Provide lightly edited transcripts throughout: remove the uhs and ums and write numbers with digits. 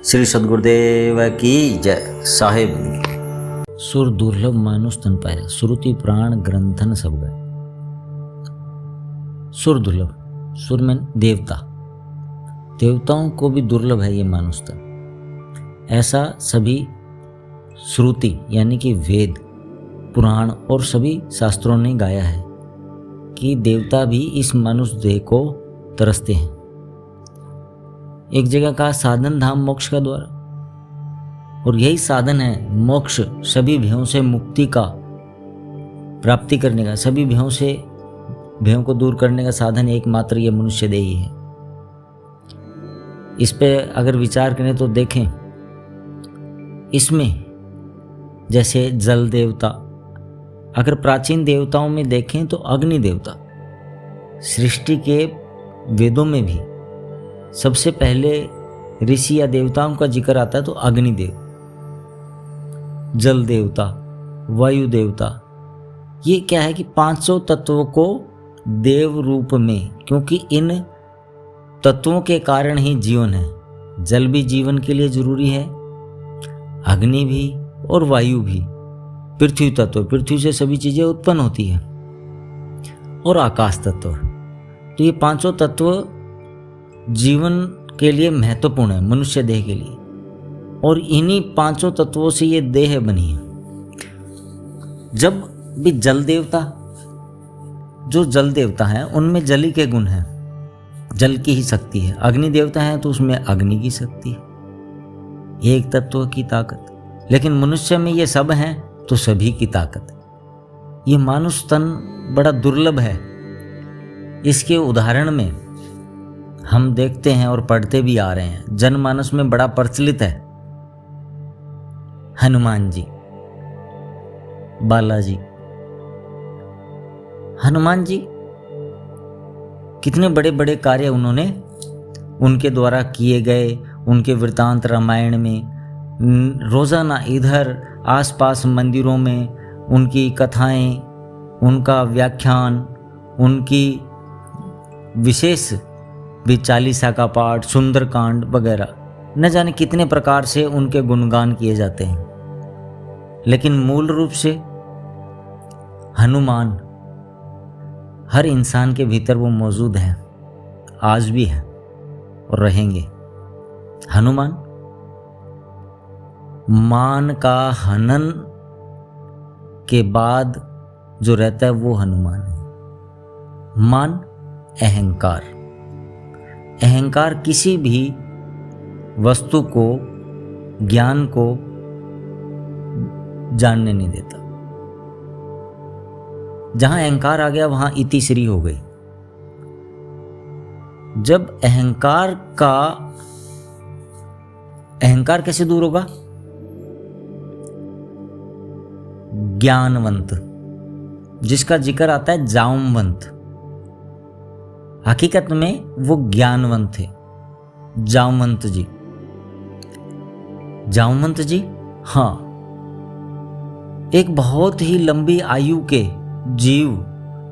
श्री सद्गुरुदेव की जय साहेब। सुर दुर्लभ मानुष तन पाया, श्रुति प्राण ग्रंथन सब गए। सुर दुर्लभ, सुर में देवता, देवताओं को भी दुर्लभ है ये मानुष तन। ऐसा सभी श्रुति यानी कि वेद, पुराण और सभी शास्त्रों ने गाया है कि देवता भी इस मनुष्य देह को तरसते हैं। एक जगह का साधन धाम मोक्ष का द्वार, और यही साधन है मोक्ष, सभी भयों से मुक्ति का प्राप्ति करने का, सभी भयों को दूर करने का साधन एकमात्र ये मनुष्य देह ही है। इस पे अगर विचार करें तो देखें, इसमें जैसे जल देवता, अगर प्राचीन देवताओं में देखें तो अग्नि देवता, सृष्टि के वेदों में भी सबसे पहले ऋषि या देवताओं का जिक्र आता है तो अग्निदेव, जल देवता, वायु देवता। ये क्या है कि 500 तत्वों को देव रूप में, क्योंकि इन तत्वों के कारण ही जीवन है। जल भी जीवन के लिए जरूरी है, अग्नि भी और वायु भी, पृथ्वी तत्व, पृथ्वी से सभी चीजें उत्पन्न होती है, और आकाश तत्व। तो ये 500 तत्व जीवन के लिए महत्वपूर्ण है, मनुष्य देह के लिए, और इन्हीं 500 तत्वों से ये देह बनी है। जब भी जल देवता, जो जल देवता हैं उनमें जली के गुण हैं, जल की ही शक्ति है। अग्नि देवता है तो उसमें अग्नि की शक्ति है, एक तत्व की ताकत। लेकिन मनुष्य में ये सब हैं तो सभी की ताकत। ये मानुष तन बड़ा दुर्लभ है। इसके उदाहरण में हम देखते हैं और पढ़ते भी आ रहे हैं, जनमानस में बड़ा प्रचलित है हनुमान जी, बालाजी। हनुमान जी कितने बड़े बड़े कार्य उनके द्वारा किए गए। उनके वृतांत रामायण में रोजाना इधर आसपास मंदिरों में उनकी कथाएं, उनका व्याख्यान, उनकी विशेष भी चालीसा का पाठ, सुंदरकांड वगैरह, न जाने कितने प्रकार से उनके गुणगान किए जाते हैं। लेकिन मूल रूप से हनुमान हर इंसान के भीतर वो मौजूद है, आज भी है और रहेंगे। हनुमान मान का हनन के बाद जो रहता है वो हनुमान है। मान अहंकार, अहंकार किसी भी वस्तु को, ज्ञान को जानने नहीं देता। जहां अहंकार आ गया वहां इति श्री हो गई। जब अहंकार कैसे दूर होगा? ज्ञानवंत, जिसका जिक्र आता है जामवंत, हकीकत में वो ज्ञानवंत थे। जामवंत जी, जामवंत जी, हाँ, एक बहुत ही लंबी आयु के जीव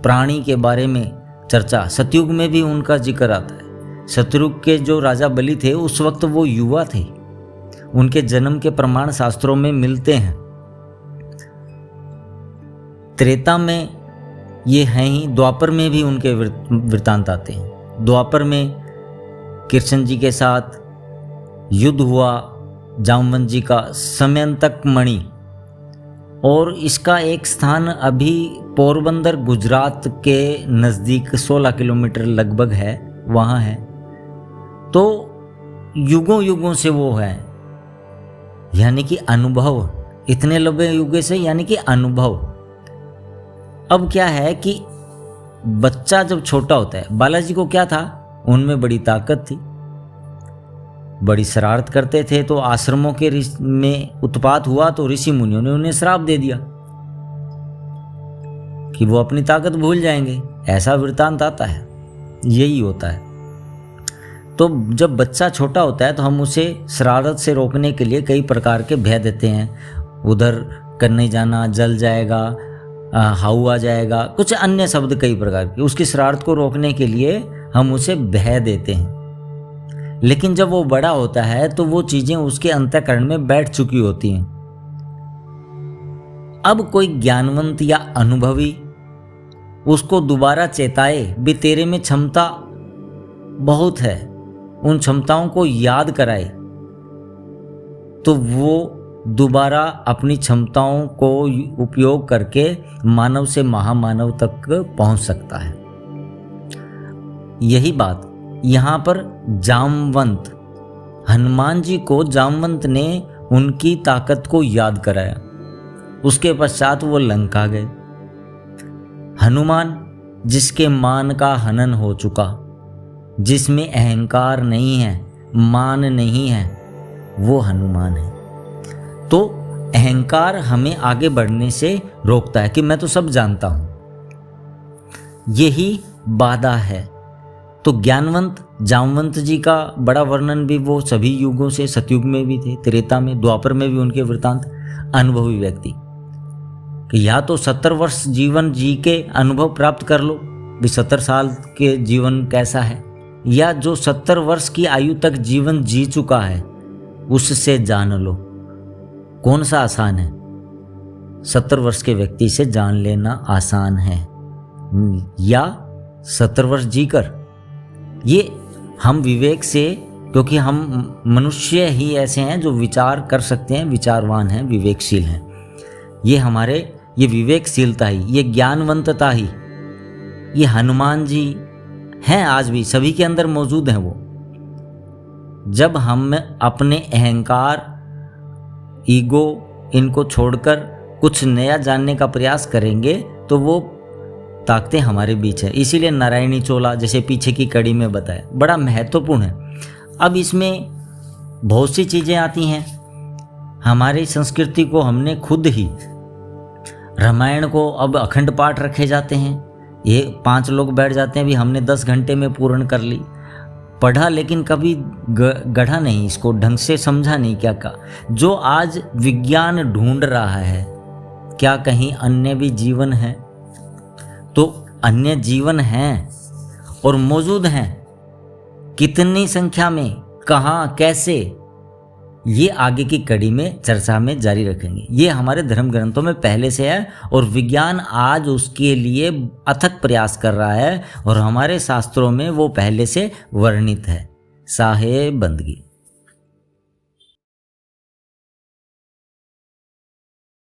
प्राणी के बारे में चर्चा सतयुग में भी उनका जिक्र आता है। सतयुग के जो राजा बलि थे उस वक्त वो युवा थे, उनके जन्म के प्रमाण शास्त्रों में मिलते हैं। त्रेता में ये हैं ही, द्वापर में भी उनके वृतांत आते हैं। द्वापर में कृष्ण जी के साथ युद्ध हुआ जामवंत जी का, समयंतक मणि, और इसका एक स्थान अभी पोरबंदर गुजरात के नज़दीक 16 किलोमीटर लगभग है, वहाँ है। तो युगों युगों से वो है, यानी कि अनुभव, इतने लंबे युग से, यानी कि अनुभव। अब क्या है कि बच्चा जब छोटा होता है, बालाजी को क्या था, उनमें बड़ी ताकत थी, बड़ी शरारत करते थे। तो आश्रमों के में उत्पात हुआ तो ऋषि मुनियों ने उन्हें श्राप दे दिया कि वो अपनी ताकत भूल जाएंगे। ऐसा वृतांत आता है, यही होता है। तो जब बच्चा छोटा होता है तो हम उसे शरारत से रोकने के लिए कई प्रकार के भय देते हैं। उधर कर नहीं जाना, जल जाएगा, हाउ आ जाएगा, कुछ अन्य शब्द कई प्रकार के। उसकी शरारत को रोकने के लिए हम उसे भय देते हैं। लेकिन जब वो बड़ा होता है तो वो चीजें उसके अंतःकरण में बैठ चुकी होती हैं। अब कोई ज्ञानवंत या अनुभवी उसको दोबारा चेताए भी तेरे में क्षमता बहुत है, उन क्षमताओं को याद कराए, तो वो दोबारा अपनी क्षमताओं को उपयोग करके मानव से महामानव तक पहुंच सकता है। यही बात यहाँ पर जामवंत, हनुमान जी को जामवंत ने उनकी ताकत को याद कराया। उसके पश्चात वो लंका गए। हनुमान जिसके मान का हनन हो चुका, जिसमें अहंकार नहीं है, मान नहीं है, वो हनुमान है। तो अहंकार हमें आगे बढ़ने से रोकता है कि मैं तो सब जानता हूं, यही बाधा है। तो ज्ञानवंत जामवंत जी का बड़ा वर्णन भी वो सभी युगों से, सतयुग में भी थे, त्रेता में, द्वापर में भी उनके वृतांत। अनुभवी व्यक्ति कि या तो 70 वर्ष जीवन जी के अनुभव प्राप्त कर लो भी 70 साल के जीवन कैसा है, या जो 70 वर्ष की आयु तक जीवन जी चुका है उससे जान लो। कौन सा आसान है? 70 वर्ष के व्यक्ति से जान लेना आसान है, या 70 वर्ष जीकर? ये हम विवेक से, क्योंकि हम मनुष्य ही ऐसे हैं जो विचार कर सकते हैं, विचारवान हैं, विवेकशील हैं। ये विवेकशीलता ही, ये ज्ञानवंतता ही, ये हनुमान जी हैं, आज भी सभी के अंदर मौजूद हैं वो। जब हम अपने अहंकार, ईगो, इनको छोड़कर कुछ नया जानने का प्रयास करेंगे तो वो ताकतें हमारे बीच है। इसीलिए नारायणी चोला जैसे पीछे की कड़ी में बताया बड़ा महत्वपूर्ण है। अब इसमें बहुत सी चीज़ें आती हैं। हमारी संस्कृति को हमने खुद ही, रामायण को अब अखंड पाठ रखे जाते हैं, ये 5 लोग बैठ जाते हैं भी हमने 10 घंटे में पूर्ण कर ली। पढ़ा लेकिन कभी गढ़ा नहीं, इसको ढंग से समझा नहीं क्या का। जो आज विज्ञान ढूंढ रहा है, क्या कहीं अन्य भी जीवन है? तो अन्य जीवन हैं और मौजूद हैं, कितनी संख्या में, कहाँ, कैसे, ये आगे की कड़ी में चर्चा में जारी रखेंगे। ये हमारे धर्म ग्रंथों में पहले से है और विज्ञान आज उसके लिए अथक प्रयास कर रहा है और हमारे शास्त्रों में वो पहले से वर्णित है। साहेब बंदगी।